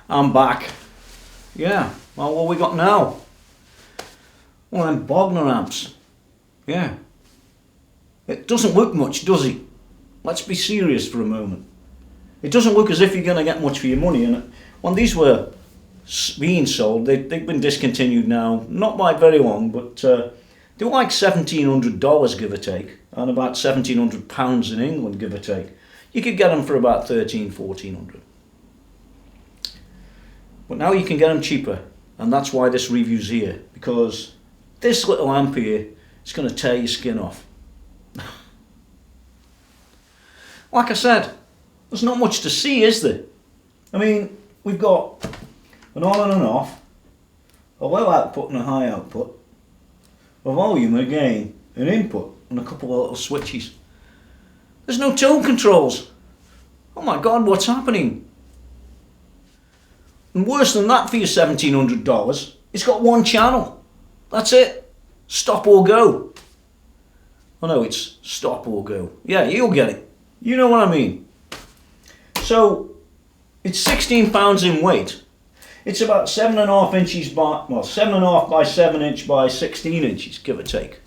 I'm back. Yeah, well, what we got now? Well, them Bogner amps. Yeah. It doesn't look much, does it? Let's be serious for a moment. It doesn't look as if you're going to get much for your money. And when these were being sold, they've been discontinued now, not by very long, but they were like $1,700, give or take, and about £1,700 in England, give or take. You could get them for about $1,300–1,400. But now you can get them cheaper, and that's why this review's here, because this little amp here is going to tear your skin off. Like I said, there's not much to see, is there? I mean, we've got an on and an off, a low output and a high output, a volume, a gain, an input, and a couple of little switches. There's no tone controls. Oh my God, what's happening? And worse than that for your $1,700, it's got one channel. That's it. Stop or go. Oh no, it's stop or go. Yeah, you'll get it. You know what I mean. So, it's 16 pounds in weight. It's about 7.5 inches by, well, 7.5 by 7 inch by 16 inches, give or take.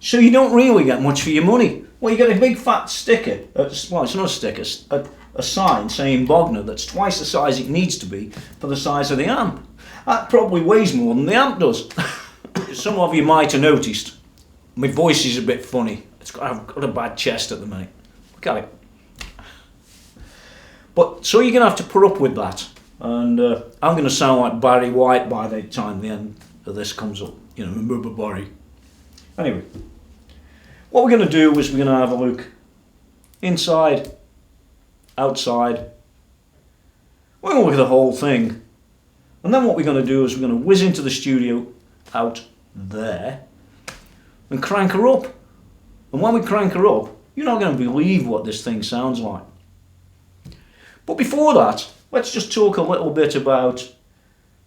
So you don't really get much for your money. Well, you get a big fat sticker, well, it's not a sticker, a sign saying Bogner that's twice the size it needs to be for the size of the amp. That probably weighs more than the amp does. Some of you might have noticed, my voice is a bit funny. I've got a bad chest at the minute. Look at it. But so you're going to have to put up with that. And I'm going to sound like Barry White by the time the end of this comes up. You know, remember Barry. Anyway, what we're going to do is we're going to have a look inside, outside. We're going to look at the whole thing. And then what we're going to do is we're going to whiz into the studio out there and crank her up. And when we crank her up, you're not going to believe what this thing sounds like. But before that, let's just talk a little bit about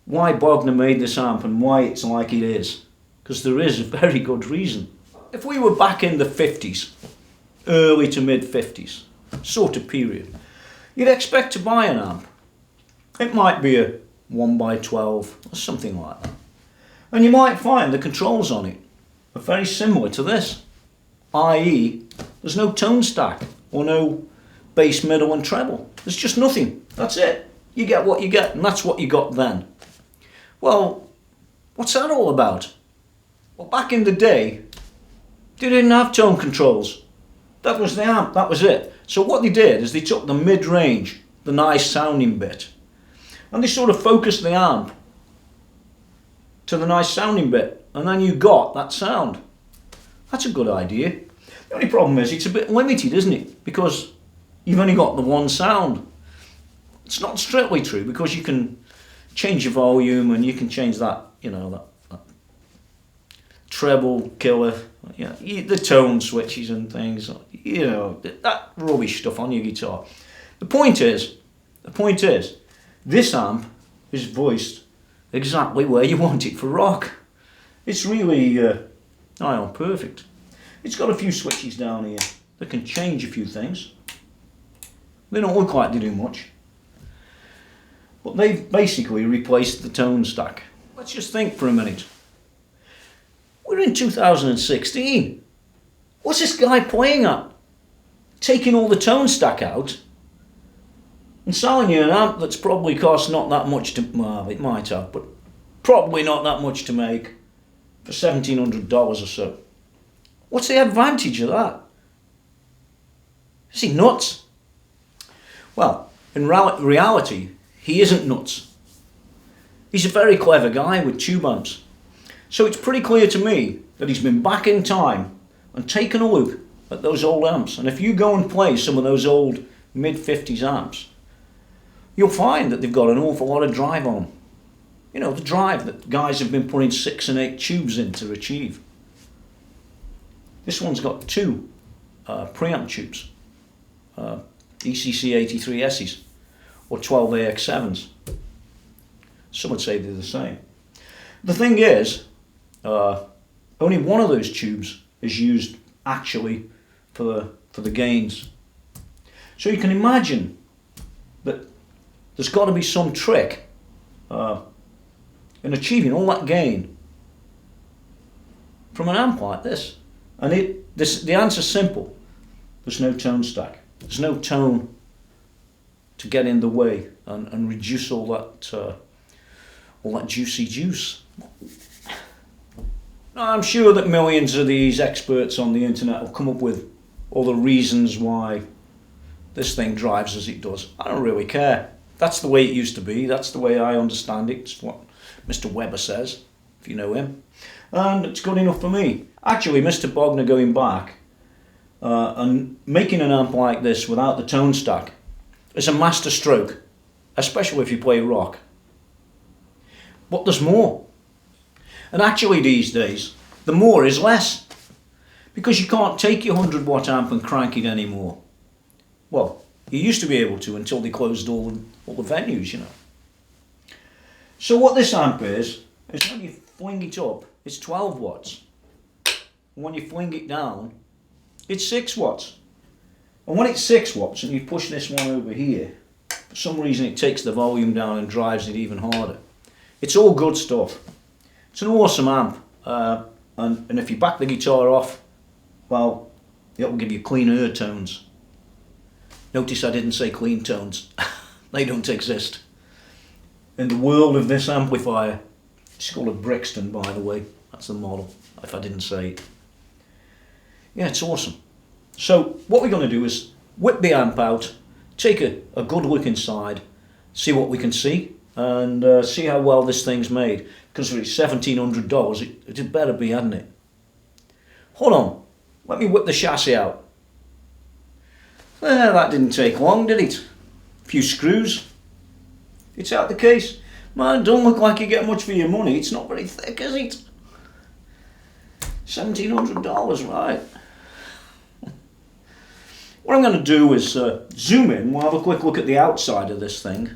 why Bogner made this amp and why it's like it is. Because there is a very good reason. If we were back in the 50s, early to mid 50s, sort of period, you'd expect to buy an amp. It might be a 1x12 or something like that. And you might find the controls on it are very similar to this. I.e., there's no tone stack or no bass, middle and treble. There's just nothing. That's it. You get what you get, and that's what you got then. Well, what's that all about? Well, back in the day, they didn't have tone controls. That was the amp, that was it. So what they did is they took the mid-range, the nice sounding bit, and they sort of focused the amp to the nice sounding bit, and then you got that sound. That's a good idea. The only problem is it's a bit limited, isn't it? Because you've only got the one sound. It's not strictly true because you can change your volume and you can change that, you know, that treble killer, you know, the tone switches and things, you know, that rubbish stuff on your guitar. The point is, this amp is voiced exactly where you want it for rock. It's really nigh on perfect. It's got a few switches down here that can change a few things. They don't look like they do much. But they've basically replaced the tone stack. Let's just think for a minute. We're in 2016. What's this guy playing at? Taking all the tone stack out and selling you an amp that's probably cost not that much to, well, it might have, but probably not that much to make for $1,700 or so. What's the advantage of that? Is he nuts? Well, in reality, he isn't nuts. He's a very clever guy with tube amps. So it's pretty clear to me that he's been back in time and taken a look at those old amps. And if you go and play some of those old mid-50s amps, you'll find that they've got an awful lot of drive on them. You know, the drive that guys have been putting 6 and 8 tubes in to achieve. This one's got 2 preamp tubes, ECC 83S's or 12AX7s. Some would say they're the same. The thing is, only one of those tubes is used actually for the gains. So you can imagine that there's got to be some trick in achieving all that gain from an amp like this. And the answer's simple. There's no tone stack. There's no tone to get in the way and reduce all that juicy juice. Now, I'm sure that millions of these experts on the internet will come up with all the reasons why this thing drives as it does. I don't really care. That's the way it used to be. That's the way I understand it. It's what Mr. Weber says, if you know him. And it's good enough for me. Actually, Mr. Bogner going back and making an amp like this without the tone stack is a master stroke, especially if you play rock. But there's more. And actually these days, the more is less. Because you can't take your 100 watt amp and crank it anymore. Well, you used to be able to until they closed all the venues, you know. So what this amp is when you fling it up, it's 12 watts. And when you fling it down, it's 6 watts. And when it's 6 watts and you push this one over here, for some reason it takes the volume down and drives it even harder. It's all good stuff. It's an awesome amp. And if you back the guitar off, well, it will give you cleaner tones. Notice I didn't say clean tones. They don't exist. In the world of this amplifier, it's called a Brixton, by the way. That's the model, if I didn't say it. Yeah, it's awesome. So what we're going to do is whip the amp out, take a good look inside, see what we can see, and see how well this thing's made. Because for $1,700, it had better be, hadn't it? Hold on, let me whip the chassis out. That didn't take long, did it? A few screws. It's out the case. Man, don't look like you get much for your money. It's not very thick, is it? $1,700, right? What I'm going to do is zoom in. We'll have a quick look at the outside of this thing.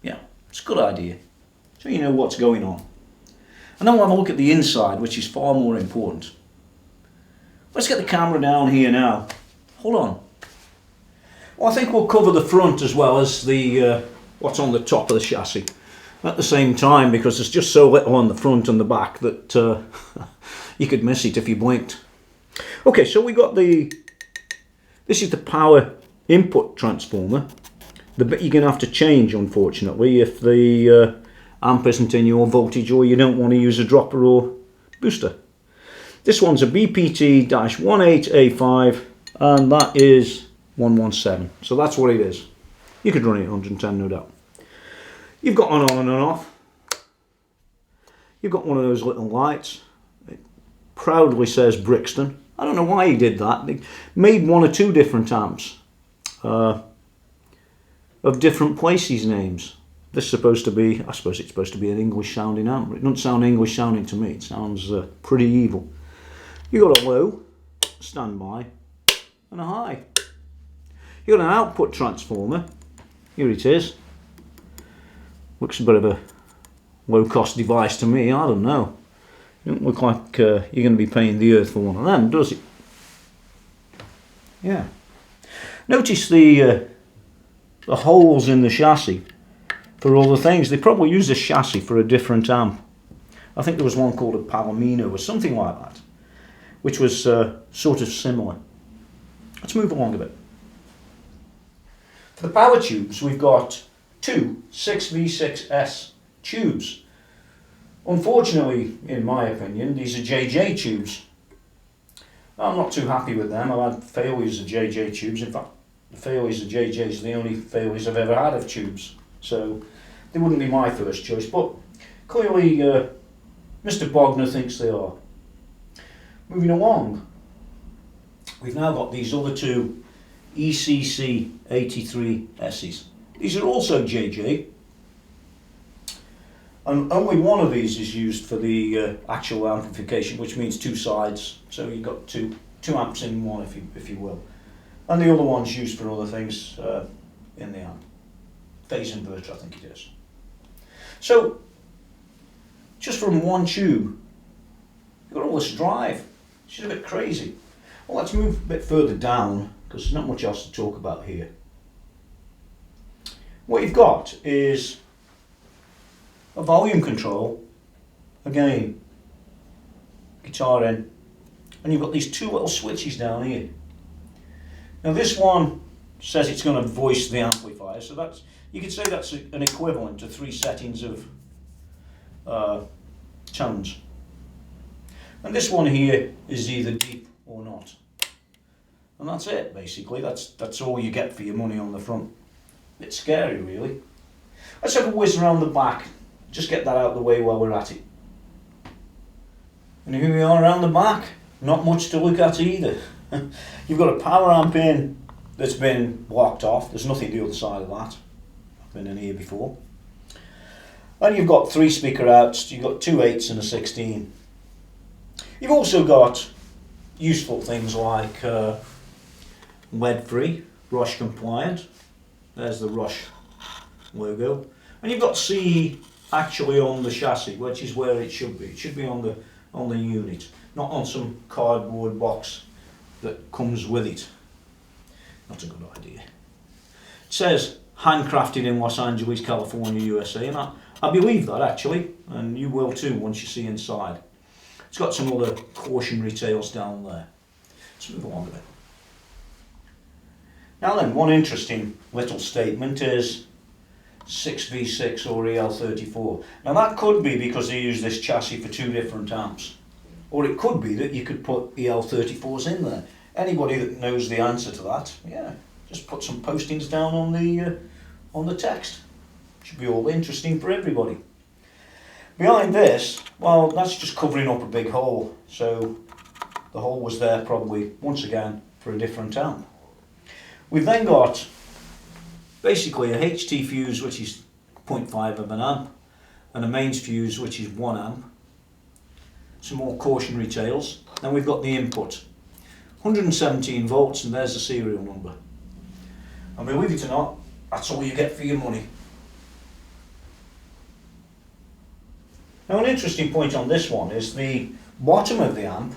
Yeah, it's a good idea. So you know what's going on. And then we'll have a look at the inside, which is far more important. Let's get the camera down here now. Hold on. Well, I think we'll cover the front as well as the what's on the top of the chassis at the same time, because there's just so little on the front and the back that you could miss it if you blinked. Okay, so we got this is the power input transformer. The bit you're going to have to change, unfortunately, if the amp isn't in your voltage or you don't want to use a dropper or booster. This one's a BPT-18A5 and that is 117. So that's what it is. You could run it at 110, no doubt. You've got on and off. You've got one of those little lights. It proudly says Brixton. I don't know why he did that. They made one or two different amps of different places' names. This is supposed to be, I suppose it's supposed to be an English sounding amp. It doesn't sound English sounding to me. It sounds pretty evil. You've got a low, standby, and a high. You've got an output transformer. Here it is. Looks a bit of a low-cost device to me. I don't know. It doesn't look like you're going to be paying the earth for one of them, does it? Yeah. Notice the holes in the chassis for all the things. They probably use this chassis for a different amp. I think there was one called a Palomino or something like that, which was sort of similar. Let's move along a bit. For the power tubes, we've got two 6V6S tubes. Unfortunately, in my opinion, these are JJ tubes. I'm not too happy with them. I've had failures of JJ tubes. In fact, the failures of JJs are the only failures I've ever had of tubes. So they wouldn't be my first choice, but clearly Mr. Bogner thinks they are. Moving along, we've now got these other two ECC 83Ss. These are also JJ, and only one of these is used for the actual amplification, which means two sides. So you've got two amps in one, if you will, and the other one's used for other things in the amp. Phase inverter, I think it is. So just from one tube, you've got all this drive. It's just a bit crazy. Well, let's move a bit further down because there's not much else to talk about here. what you've got is a volume control, again, guitar in, and you've got these two little switches down here. Now this one says it's going to voice the amplifier, so that's, you could say that's an equivalent to 3 settings of tones. And this one here is either deep or not. And that's it, basically. That's all you get for your money on the front. A bit scary, really. Let's have a whiz around the back. Just get that out of the way while we're at it. And here we are around the back. Not much to look at either. You've got a power amp in that's been blocked off. There's nothing the other side of that. I've been in here before. And you've got 3 speaker outs. You've got 2 8s and a 16. You've also got useful things like lead-free, Rush compliant. There's the Rush logo. And you've got CE actually on the chassis, which is where it should be. It should be on the unit, not on some cardboard box that comes with it. Not a good idea. It says handcrafted in Los Angeles, California, USA, and I believe that actually, and you will too once you see inside. It's got some other cautionary tales down there. Let's move along a bit. Now then, one interesting little statement is 6V6 or EL34. Now that could be because they use this chassis for 2 different amps. Or it could be that you could put EL34s in there. Anybody that knows the answer to that, yeah, just put some postings down on the text. Should be all interesting for everybody. Behind this, well, that's just covering up a big hole. So the hole was there probably, once again, for a different amp. We've then got basically a HT fuse, which is 0.5 of an amp, and a mains fuse, which is 1 amp. Some more cautionary tales. Then we've got the input. 117 volts, and there's the serial number. And believe it or not, that's all you get for your money. Now an interesting point on this one is the bottom of the amp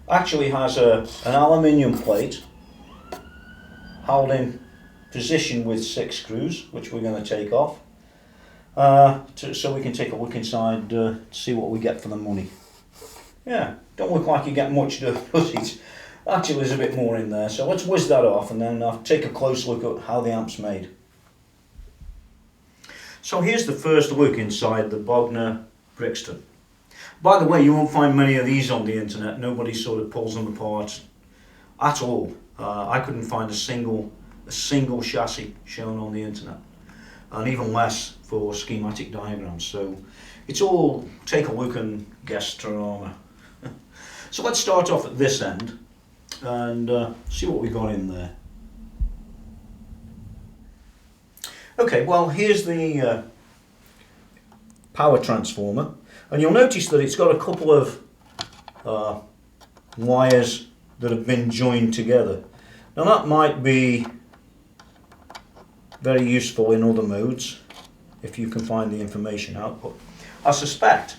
actually has an aluminium plate held in position with 6 screws, which we're going to take off, so we can take a look inside to see what we get for the money. Yeah, don't look like you get much, does it? Actually there's a bit more in there, so let's whiz that off and then I'll take a close look at how the amp's made. So here's the first look inside the Bogner Brixton. By the way, you won't find many of these on the internet. Nobody sort of pulls them apart at all. I couldn't find a single chassis shown on the internet, and even less for schematic diagrams. So it's all take a look and guess drama. So let's start off at this end and see what we got in there. Okay, well here's the power transformer, and you'll notice that it's got a couple of wires that have been joined together. Now that might be very useful in other modes if you can find the information output. I suspect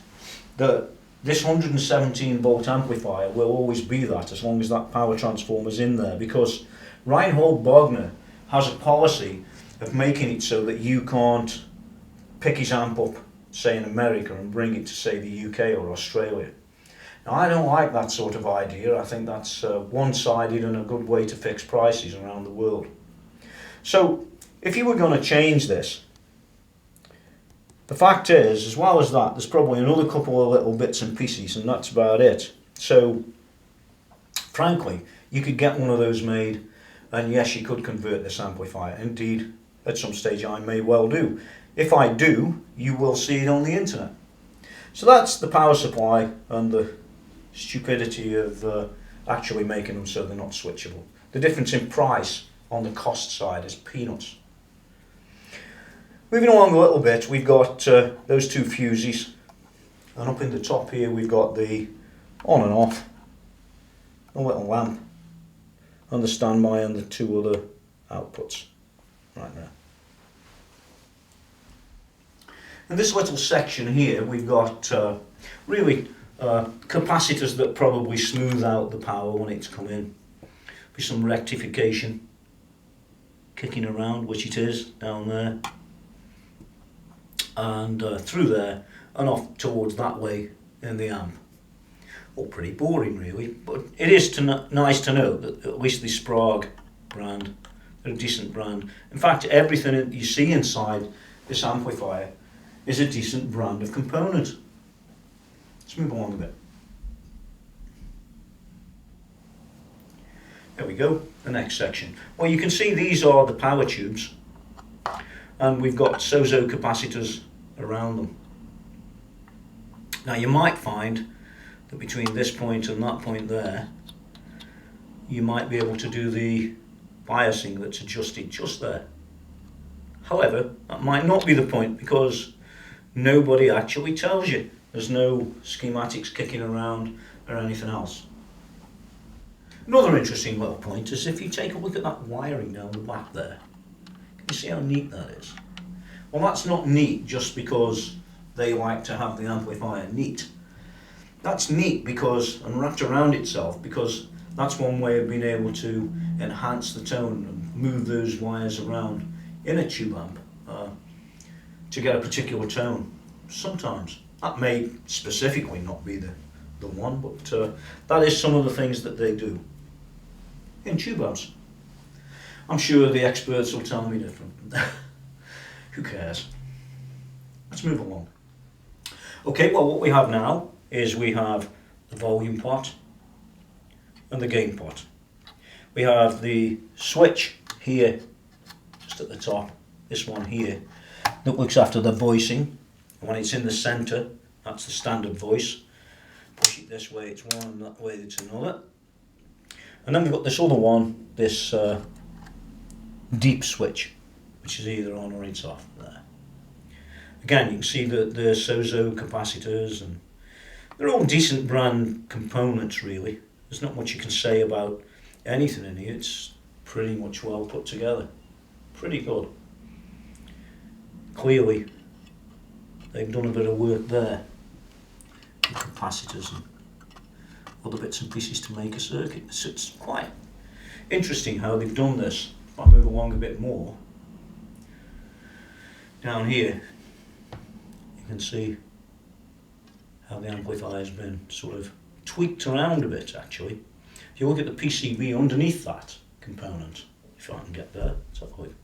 that this 117 volt amplifier will always be that as long as that power transformer is in there, because Reinhold Bogner has a policy of making it so that you can't pick his amp up, say in America, and bring it to say the UK or Australia. Now I don't like that sort of idea. I think that's one-sided and a good way to fix prices around the world. So if you were going to change this, the fact is, as well as that, there's probably another couple of little bits and pieces, and that's about it. So frankly, you could get one of those made, and yes, you could convert this amplifier. Indeed, at some stage I may well do. If I do, you will see it on the internet. So that's the power supply and the stupidity of actually making them so they're not switchable. The difference in price on the cost side is peanuts. Moving along a little bit, we've got those 2 fuses, and up in the top here we've got the on and off, a little lamp, and the standby and the 2 other outputs right there. In this little section here we've got really capacitors that probably smooth out the power when it's come in. Be some rectification kicking around, which it is down there, and through there and off towards that way in the amp. All pretty boring really, but it is nice to know that at least the Sprague brand, they're a decent brand. In fact, everything you see inside this amplifier is a decent brand of component. Let's move along a bit. There we go, the next section. Well, you can see these are the power tubes, and we've got SOZO capacitors around them. Now you might find that between this point and that point there, you might be able to do the biasing that's adjusted just there. However, that might not be the point because nobody actually tells you. There's no schematics kicking around or anything else. Another interesting little point is if you take a look at that wiring down the back there. Can you see how neat that is? Well, that's not neat just because they like to have the amplifier neat. That's neat because, and wrapped around itself, because that's one way of being able to enhance the tone and move those wires around in a tube amp to get a particular tone. Sometimes. That may specifically not be the one, but that is some of the things that they do in tube amps. I'm sure the experts will tell me different. Who cares? Let's move along. Okay, well what we have now is we have the volume pot and the gain pot. We have the switch here, just at the top, this one here, that looks after the voicing. When it's in the centre, that's the standard voice. Push it this way, it's one, and that way it's another. And then we've got this other one, this deep switch, which is either on or it's off there. Again, you can see the SOZO capacitors, and they're all decent brand components really. There's not much you can say about anything in here. It's pretty much well put together. Pretty good. Clearly, they've done a bit of work there. The capacitors and other bits and pieces to make a circuit. It's quite interesting how they've done this. If I move along a bit more, down here, you can see how the amplifier has been sort of tweaked around a bit actually. If you look at the PCB underneath that component, if I can get there, let's have a look.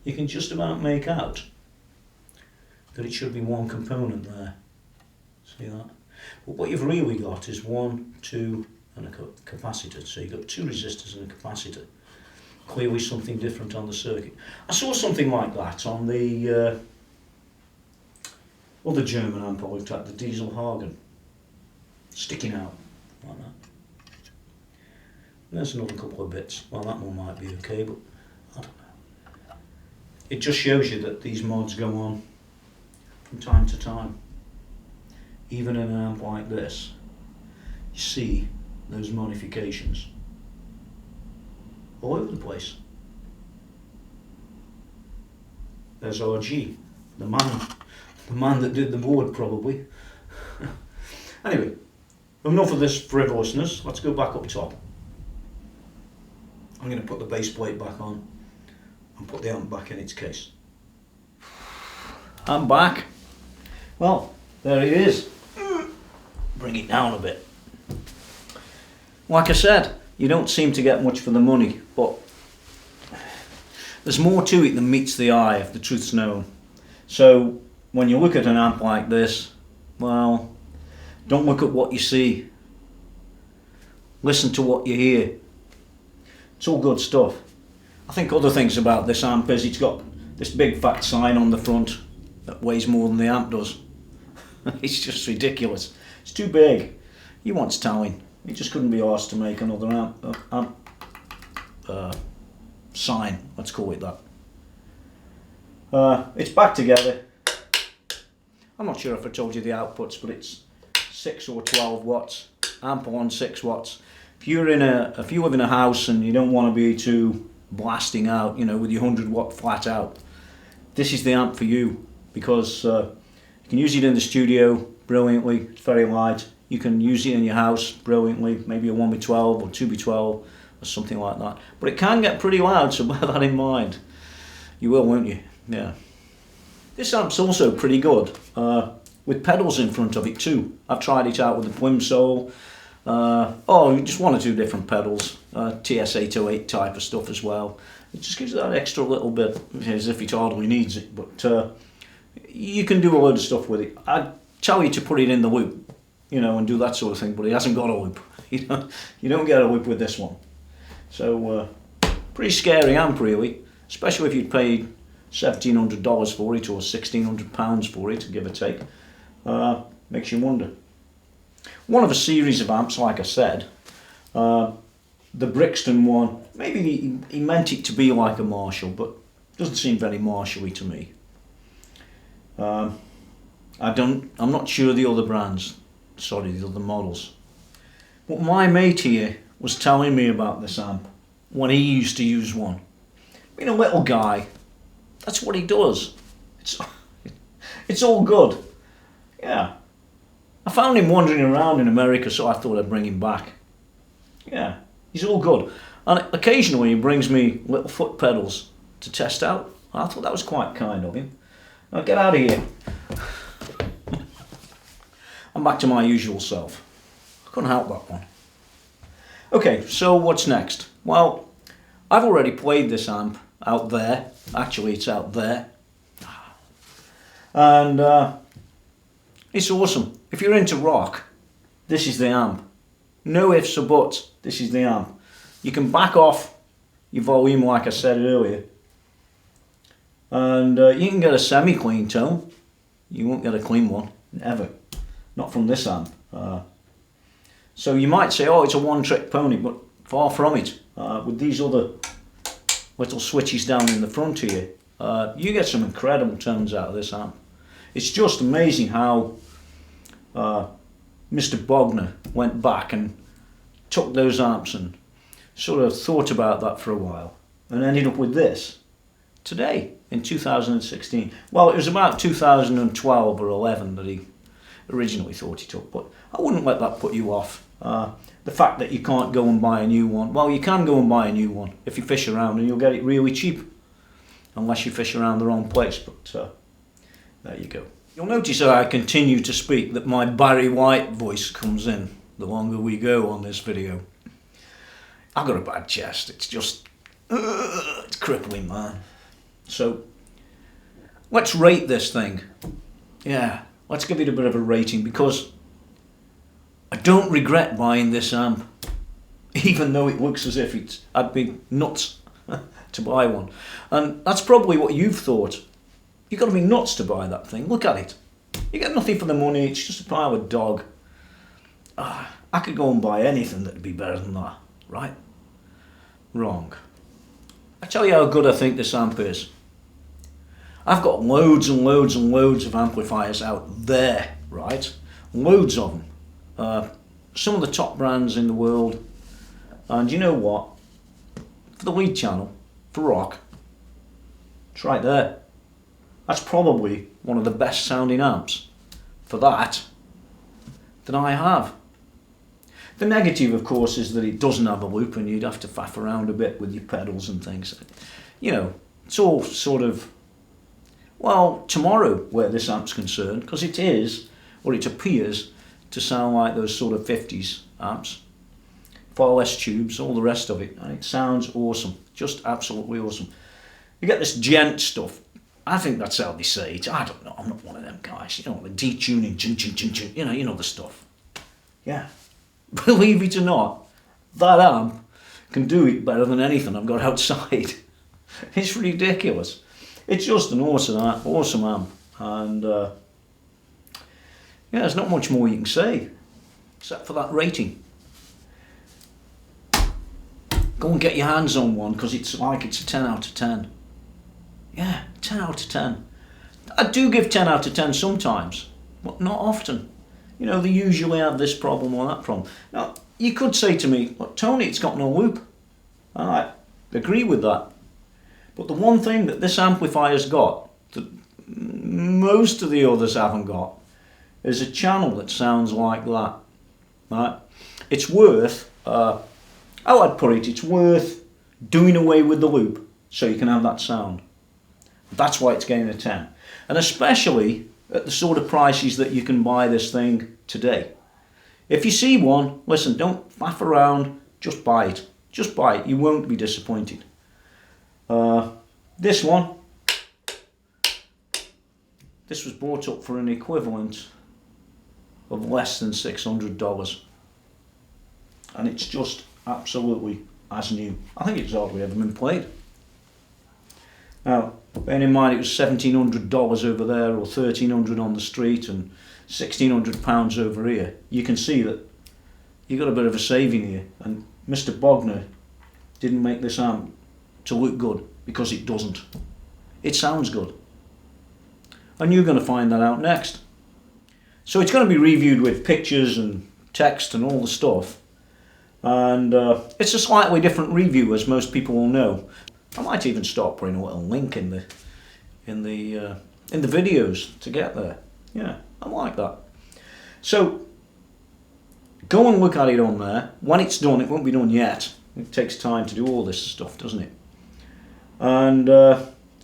You can just about make out that it should be one component there. See that? But what you've really got is 1, 2 and a capacitor. So you've got 2 resistors and a capacitor. Clearly something different on the circuit. I saw something like that on the other German amp I looked at, the Diesel Hagen. Sticking out like that. And there's another couple of bits. Well, that one might be okay, but I don't know. It just shows you that these mods go on from time to time. Even in an amp like this, you see those modifications all over the place. There's RG, the man that did the board probably. Anyway, enough of this frivolousness, let's go back up top. I'm going to put the base plate back on and put the amp back in its case. I'm back. Well, there it is. Bring it down a bit. Like I said, you don't seem to get much for the money, but there's more to it than meets the eye, if the truth's known. So when you look at an amp like this, well, don't look at what you see. Listen to what you hear. It's all good stuff. I think other things about this amp is it's got this big fat sign on the front that weighs more than the amp does. It's just ridiculous. It's too big. He wants towing. He just couldn't be arsed to make another amp sign, let's call it that. It's back together. I'm not sure if I told you the outputs, but it's 6 or 12 watts. Amp on 6 watts. If you live in a house and you don't want to be too blasting out, you know, with your 100 watt flat out, this is the amp for you, because you can use it in the studio brilliantly. It's very light. you can use it in your house brilliantly, maybe a 1B12 or 2B12 or something like that. But it can get pretty loud, so bear that in mind. You will, won't you? Yeah. This amp's also pretty good, with pedals in front of it too. I've tried it out with the Plimsoll. Just one or two different pedals, TS808 type of stuff as well. It just gives that extra little bit, as if it hardly needs it, but you can do a load of stuff with it. I'd tell you to put it in the loop, you know, and do that sort of thing, but it hasn't got a loop. You don't get a loop with this one. So, pretty scary amp really, especially if you'd paid $1,700 for it or £1,600 for it, give or take. Makes you wonder. One of a series of amps, like I said, the Brixton one, maybe he meant it to be like a Marshall, but doesn't seem very Marshall-y to me. I'm not sure the other brands, sorry, the other models. But my mate here was telling me about this amp when he used to use one. Being a little guy, that's what he does. It's all good. Yeah. I found him wandering around in America, so I thought I'd bring him back. Yeah, he's all good. And occasionally he brings me little foot pedals to test out. I thought that was quite kind of him. Now get out of here. I'm back to my usual self. I couldn't help that one. Okay, so what's next? Well, I've already played this amp out there. Actually, it's out there. And it's awesome. If you're into rock, this is the amp. No ifs or buts, this is the amp. You can back off your volume like I said earlier. And you can get a semi-clean tone. You won't get a clean one, ever. Not from this amp. So you might say, oh, it's a one-trick pony, but far from it. With these other little switches down in the front here, you get some incredible tones out of this amp. It's just amazing how Mr. Bogner went back and took those amps and sort of thought about that for a while and ended up with this today in 2016. Well, it was about 2012 or 11 that he originally thought he took, but I wouldn't let that put you off. The fact that you can't go and buy a new one, well, you can go and buy a new one if you fish around, and you'll get it really cheap unless you fish around the wrong place, but there you go. You'll notice that I continue to speak, that my Barry White voice comes in the longer we go on this video. I've got a bad chest, it's just, it's crippling, man. So, let's rate this thing. Yeah, let's give it a bit of a rating, because I don't regret buying this amp, even though it looks as if I'd be nuts to buy one. And that's probably what you've thought. You've got to be nuts to buy that thing. Look at it. You get nothing for the money, it's just a pile of dog. I could go and buy anything that'd be better than that, right? Wrong. I tell you how good I think this amp is. I've got loads and loads and loads of amplifiers out there, right? Loads of them. Some of the top brands in the world. And you know what? For the lead channel, for rock, it's right there. That's probably one of the best sounding amps for that I have. The negative, of course, is that it doesn't have a loop and you'd have to faff around a bit with your pedals and things. You know, it's all sort of, well, tomorrow where this amp's concerned, because it is, or it appears to sound like those sort of 50s amps. Far less tubes, all the rest of it, and it sounds awesome, just absolutely awesome. You get this gent stuff. I think that's how they say it. I don't know. I'm not one of them guys. You know, the detuning, you know the stuff. Yeah. Believe it or not, that amp can do it better than anything I've got outside. It's ridiculous. It's just an awesome amp. And yeah, there's not much more you can say, except for that rating. Go and get your hands on one, because it's like it's a 10 out of 10. Yeah, 10 out of 10. I do give 10 out of 10 sometimes, but not often. You know, they usually have this problem or that problem. Now, you could say to me, look, Tony, it's got no loop. And I agree with that. But the one thing that this amplifier's got, that most of the others haven't got, is a channel that sounds like that. right? It's worth, how I'd put it, it's worth doing away with the loop so you can have that sound. That's why it's getting a 10. And especially at the sort of prices that you can buy this thing today. If you see one, listen, don't faff around, just buy it. Just buy it, you won't be disappointed. This one, this was bought up for an equivalent of less than $600. And it's just absolutely as new. I think it's hardly ever been played. Now, bearing in mind it was $1,700 over there, or $1,300 on the street, and £1,600 over here, you can see that you got a bit of a saving here. And Mr. Bogner didn't make this amp to look good, because it doesn't. It sounds good. And you're going to find that out next. So it's going to be reviewed with pictures and text and all the stuff. And it's a slightly different review, as most people will know. I might even start putting a little link in the videos to get there. Yeah, I like that. So go and look at it on there. When it's done, it won't be done yet. It takes time to do all this stuff, doesn't it? And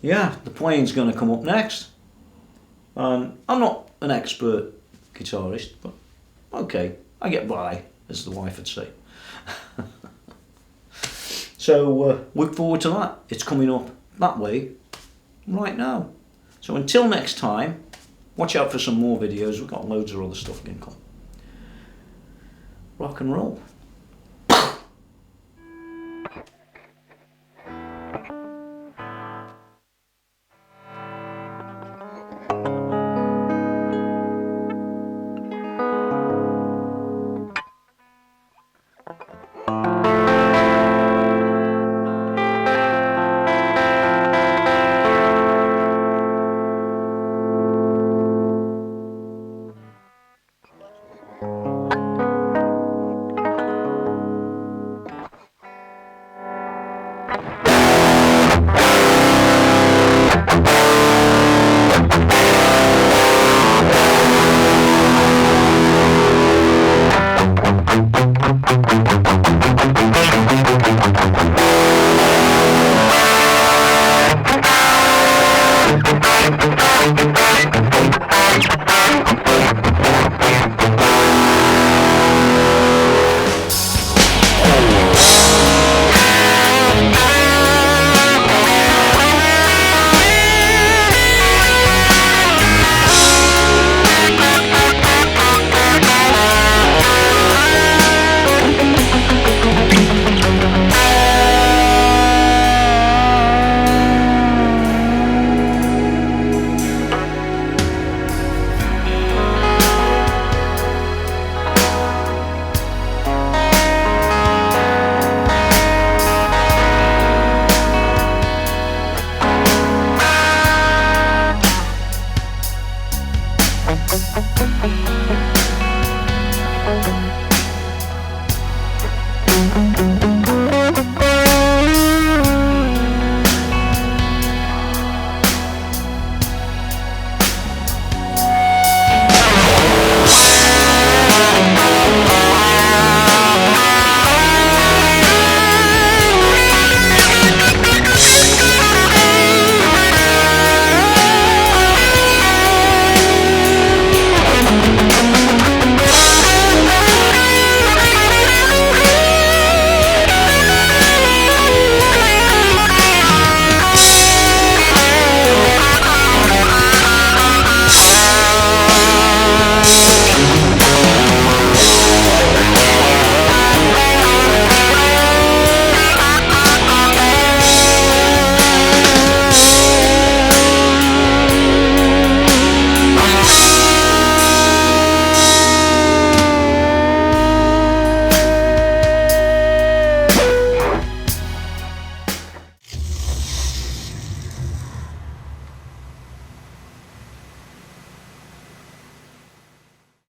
yeah, the playing's going to come up next. And I'm not an expert guitarist, but okay, I get by, as the wife would say. So look forward to that. It's coming up that way right now. So until next time, watch out for some more videos. We've got loads of other stuff going to come. Rock and roll.